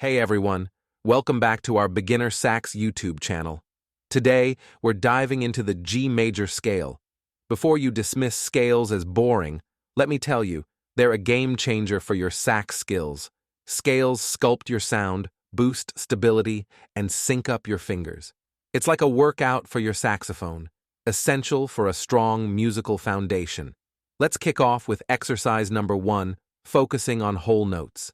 Hey everyone, welcome back to our Beginner Sax YouTube channel. Today, we're diving into the G major scale. Before you dismiss scales as boring, let me tell you, they're a game changer for your sax skills. Scales sculpt your sound, boost stability, and sync up your fingers. It's like a workout for your saxophone, essential for a strong musical foundation. Let's kick off with exercise number 1, focusing on whole notes.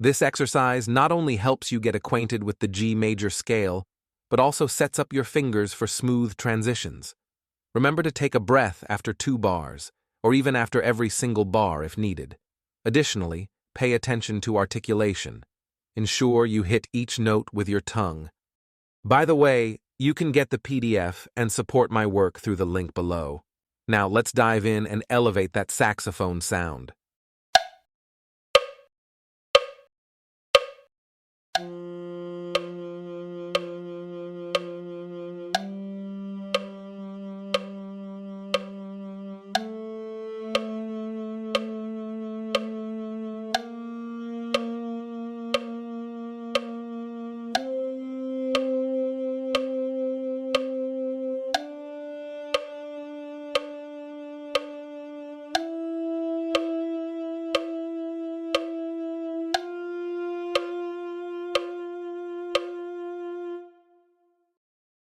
This exercise not only helps you get acquainted with the G major scale, but also sets up your fingers for smooth transitions. Remember to take a breath after 2 bars, or even after every single bar if needed. Additionally, pay attention to articulation. Ensure you hit each note with your tongue. By the way, you can get the PDF and support my work through the link below. Now let's dive in and elevate that saxophone sound.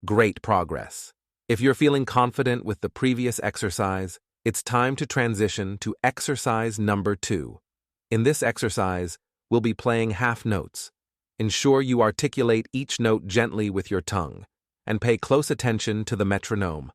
Great progress. If you're feeling confident with the previous exercise, it's time to transition to exercise number 2. In this exercise, we'll be playing half notes. Ensure you articulate each note gently with your tongue, and pay close attention to the metronome.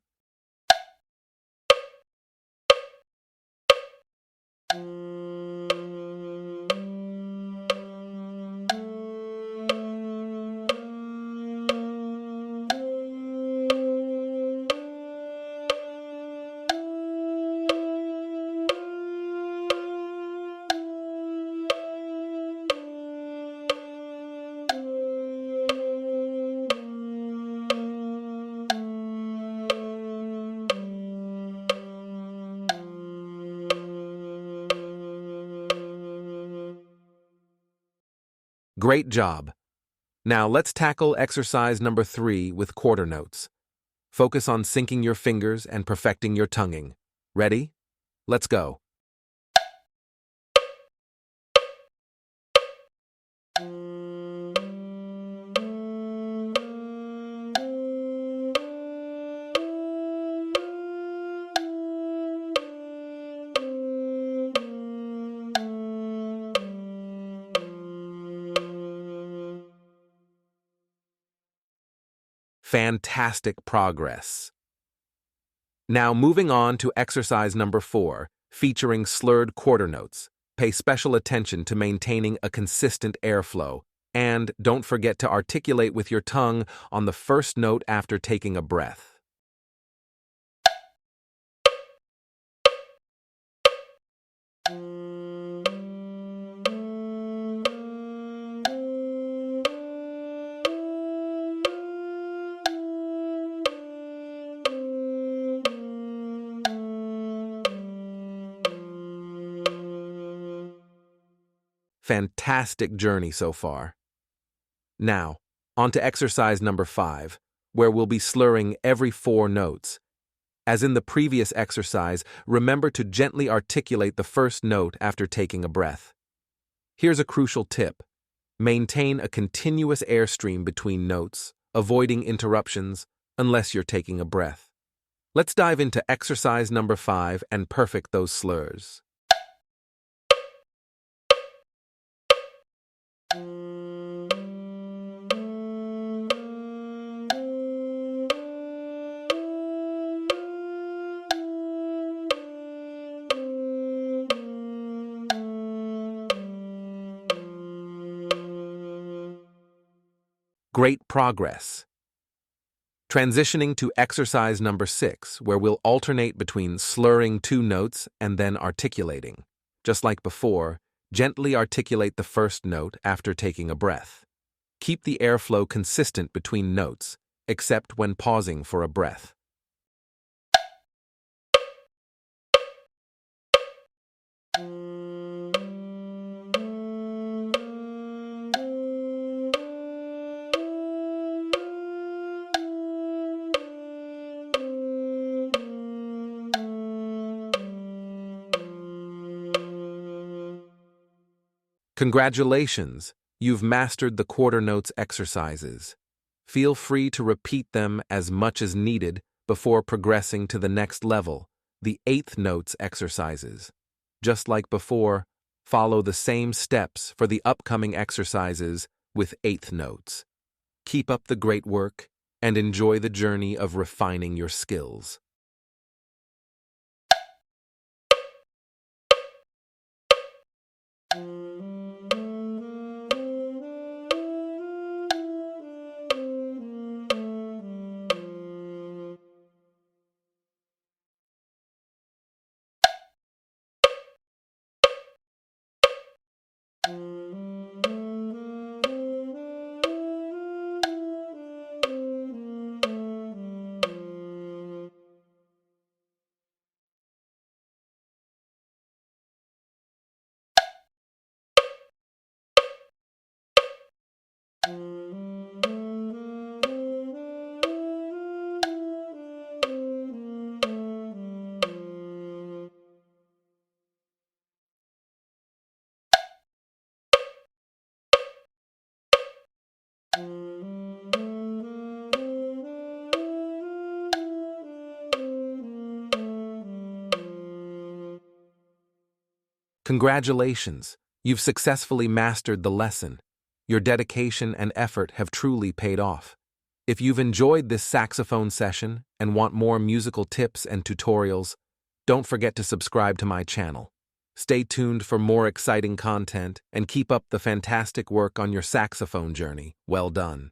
Great job. Now let's tackle exercise number 3 with quarter notes. Focus on syncing your fingers and perfecting your tonguing. Ready? Let's go. Fantastic progress. Now moving on to exercise number 4, featuring slurred quarter notes. Pay special attention to maintaining a consistent airflow, and don't forget to articulate with your tongue on the first note after taking a breath. Fantastic journey so far. Now, on to exercise number 5, where we'll be slurring every 4 notes. As in the previous exercise, remember to gently articulate the first note after taking a breath. Here's a crucial tip. Maintain a continuous airstream between notes, avoiding interruptions unless you're taking a breath. Let's dive into exercise number 5 and perfect those slurs. Great progress. Transitioning to exercise number 6, where we'll alternate between slurring 2 notes and then articulating. Just like before, gently articulate the first note after taking a breath. Keep the airflow consistent between notes, except when pausing for a breath. Congratulations! You've mastered the quarter notes exercises. Feel free to repeat them as much as needed before progressing to the next level, the eighth notes exercises. Just like before, follow the same steps for the upcoming exercises with eighth notes. Keep up the great work and enjoy the journey of refining your skills. Congratulations! You've successfully mastered the lesson. Your dedication and effort have truly paid off. If you've enjoyed this saxophone session and want more musical tips and tutorials, don't forget to subscribe to my channel. Stay tuned for more exciting content and keep up the fantastic work on your saxophone journey. Well done.